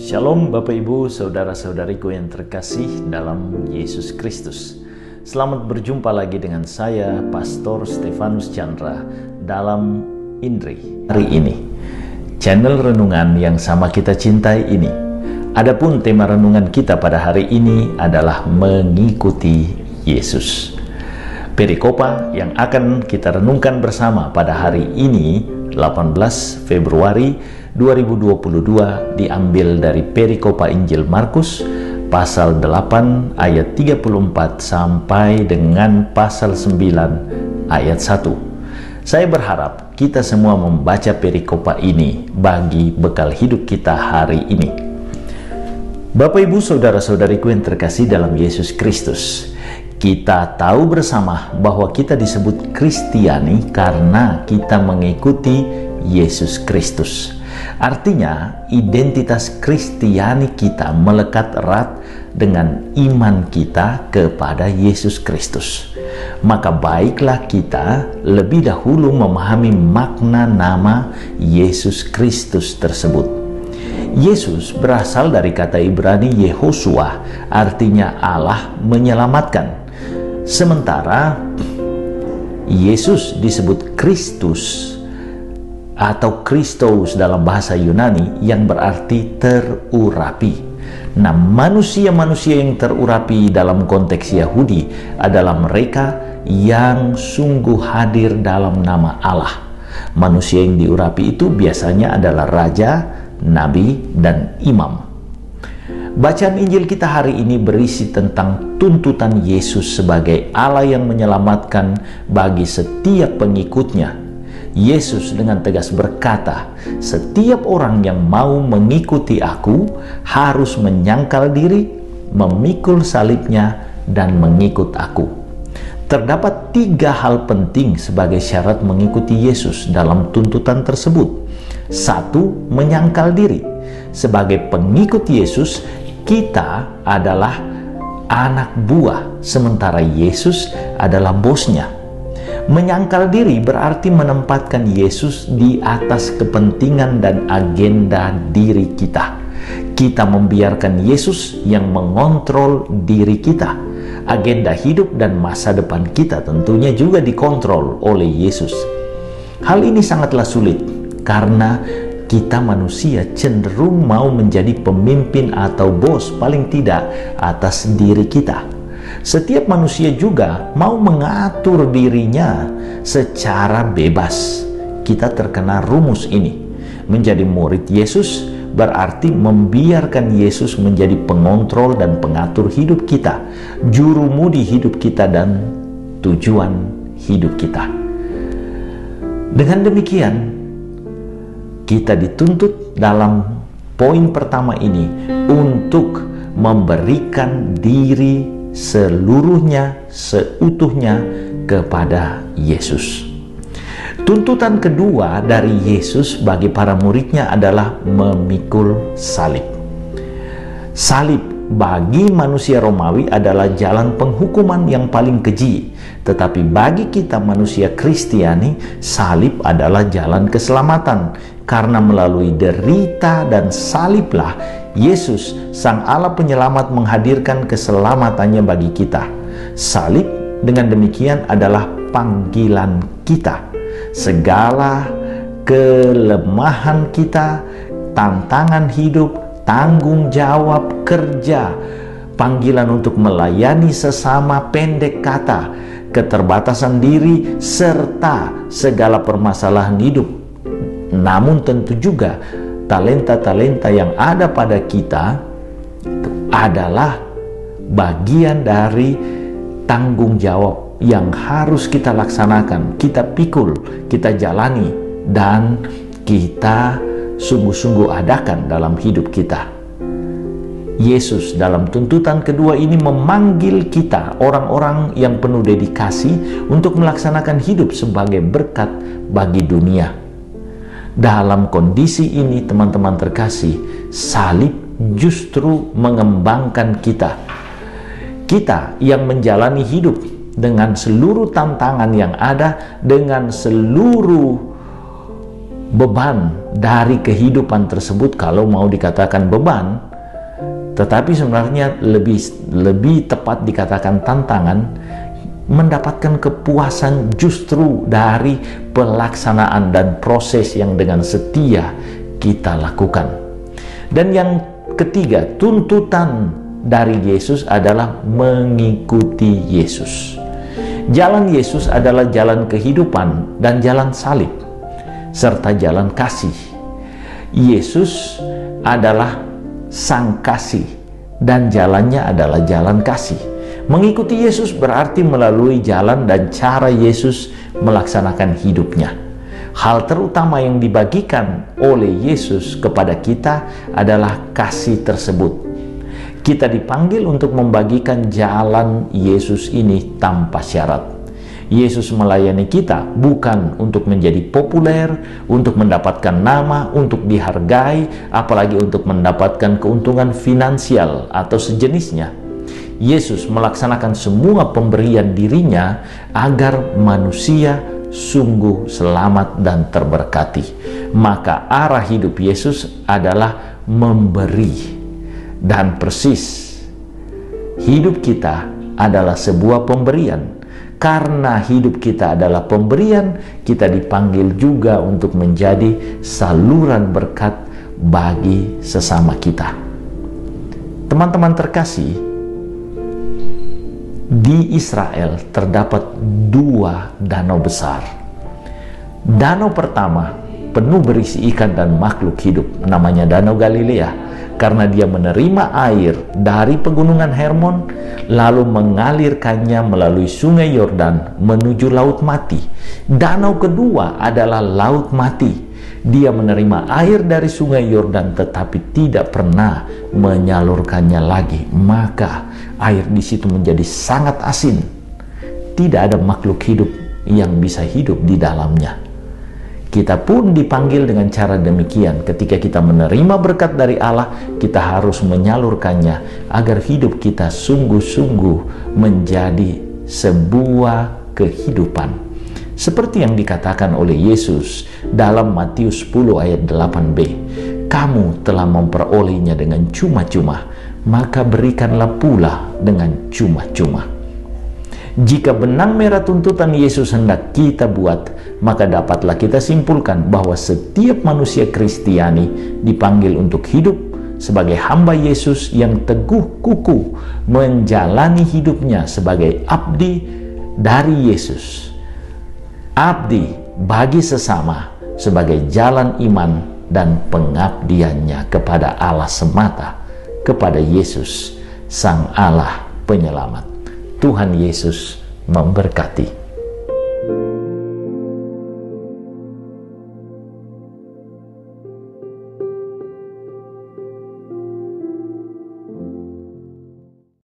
Shalom Bapak Ibu, Saudara-saudariku yang terkasih dalam Yesus Kristus. Selamat berjumpa lagi dengan saya, Pastor Stefanus Chandra, dalam INRI hari ini. Channel renungan yang sama kita cintai ini. Adapun tema renungan kita pada hari ini adalah mengikuti Yesus. Perikopa yang akan kita renungkan bersama pada hari ini, 18 Februari 2022, diambil dari Perikopa Injil Markus pasal 8 ayat 34 sampai dengan pasal 9 ayat 1. Saya berharap kita semua membaca perikopa ini bagi bekal hidup kita hari ini. Bapak Ibu, saudara-saudariku yang terkasih dalam Yesus Kristus, kita tahu bersama bahwa kita disebut Kristiani karena kita mengikuti Yesus Kristus. Artinya, identitas Kristiani kita melekat erat dengan iman kita kepada Yesus Kristus. Maka baiklah kita lebih dahulu memahami makna nama Yesus Kristus tersebut. Yesus berasal dari kata Ibrani Yehoshua, artinya Allah menyelamatkan. Sementara Yesus disebut Kristus atau Christos dalam bahasa Yunani yang berarti terurapi. Nah, manusia-manusia yang terurapi dalam konteks Yahudi adalah mereka yang sungguh hadir dalam nama Allah. Manusia yang diurapi itu biasanya adalah raja, nabi, dan imam. Bacaan Injil kita hari ini berisi tentang tuntutan Yesus sebagai Allah yang menyelamatkan bagi setiap pengikutnya. Yesus dengan tegas berkata, setiap orang yang mau mengikuti aku harus menyangkal diri, memikul salibnya, dan mengikut aku. Terdapat 3 hal penting sebagai syarat mengikuti Yesus dalam tuntutan tersebut. 1. Menyangkal diri. Sebagai pengikut Yesus, kita adalah anak buah, sementara Yesus adalah bosnya. Menyangkal diri berarti menempatkan Yesus di atas kepentingan dan agenda diri kita. Kita membiarkan Yesus yang mengontrol diri kita. Agenda hidup dan masa depan kita tentunya juga dikontrol oleh Yesus. Hal ini sangatlah sulit karena kita manusia cenderung mau menjadi pemimpin atau bos paling tidak atas diri kita. Setiap manusia juga mau mengatur dirinya secara bebas. Kita terkena rumus ini. Menjadi murid Yesus berarti membiarkan Yesus menjadi pengontrol dan pengatur hidup kita, jurumudi hidup kita, dan tujuan hidup kita. Dengan demikian, kita dituntut dalam poin pertama ini untuk memberikan diri seluruhnya, seutuhnya kepada Yesus. Tuntutan kedua dari Yesus bagi para muridnya adalah memikul salib. Salib bagi manusia Romawi adalah jalan penghukuman yang paling keji, tetapi bagi kita manusia Kristiani, salib adalah jalan keselamatan, karena melalui derita dan saliblah Yesus, Sang Allah Penyelamat, menghadirkan keselamatannya bagi kita. Salib dengan demikian adalah panggilan kita. Segala kelemahan kita, tantangan hidup, tanggung jawab, kerja, panggilan untuk melayani sesama, pendek kata, keterbatasan diri, serta segala permasalahan hidup. Namun tentu juga talenta-talenta yang ada pada kita adalah bagian dari tanggung jawab yang harus kita laksanakan, kita pikul, kita jalani, dan kita sungguh-sungguh adakan dalam hidup kita. Yesus dalam tuntutan kedua ini memanggil kita, orang-orang yang penuh dedikasi, untuk melaksanakan hidup sebagai berkat bagi dunia. Dalam kondisi ini, teman-teman terkasih, salib justru mengembangkan kita. Kita yang menjalani hidup dengan seluruh tantangan yang ada, dengan seluruh beban dari kehidupan tersebut, kalau mau dikatakan beban, tetapi sebenarnya lebih tepat dikatakan tantangan, mendapatkan kepuasan justru dari pelaksanaan dan proses yang dengan setia kita lakukan. Dan yang ketiga, tuntutan dari Yesus adalah mengikuti Yesus. Jalan Yesus adalah jalan kehidupan dan jalan salib, serta jalan kasih. Yesus adalah Sang Kasih dan jalannya adalah jalan kasih. Mengikuti Yesus berarti melalui jalan dan cara Yesus melaksanakan hidupnya. Hal terutama yang dibagikan oleh Yesus kepada kita adalah kasih tersebut. Kita dipanggil untuk membagikan jalan Yesus ini tanpa syarat. Yesus melayani kita bukan untuk menjadi populer, untuk mendapatkan nama, untuk dihargai, apalagi untuk mendapatkan keuntungan finansial atau sejenisnya. Yesus melaksanakan semua pemberian dirinya agar manusia sungguh selamat dan terberkati. Maka arah hidup Yesus adalah memberi. Dan persis, hidup kita adalah sebuah pemberian. Karena hidup kita adalah pemberian, kita dipanggil juga untuk menjadi saluran berkat bagi sesama kita. Teman-teman terkasih, di Israel terdapat 2 danau besar. Danau pertama penuh berisi ikan dan makhluk hidup, namanya Danau Galilea, karena dia menerima air dari pegunungan Hermon lalu mengalirkannya melalui sungai Yordan menuju Laut Mati. Danau kedua adalah Laut Mati. Dia menerima air dari sungai Yordan tetapi tidak pernah menyalurkannya lagi, maka air di situ menjadi sangat asin. Tidak ada makhluk hidup yang bisa hidup di dalamnya. Kita pun dipanggil dengan cara demikian. Ketika kita menerima berkat dari Allah, kita harus menyalurkannya agar hidup kita sungguh-sungguh menjadi sebuah kehidupan. Seperti yang dikatakan oleh Yesus dalam Matius 10 ayat 8b, "Kamu telah memperolehnya dengan cuma-cuma, maka berikanlah pula dengan cuma-cuma." Jika benang merah tuntutan Yesus hendak kita buat, maka dapatlah kita simpulkan bahwa setiap manusia Kristiani dipanggil untuk hidup sebagai hamba Yesus yang teguh kukuh menjalani hidupnya sebagai abdi dari Yesus. Abdi bagi sesama sebagai jalan iman dan pengabdiannya kepada Allah semata, kepada Yesus, Sang Allah Penyelamat. Tuhan Yesus memberkati.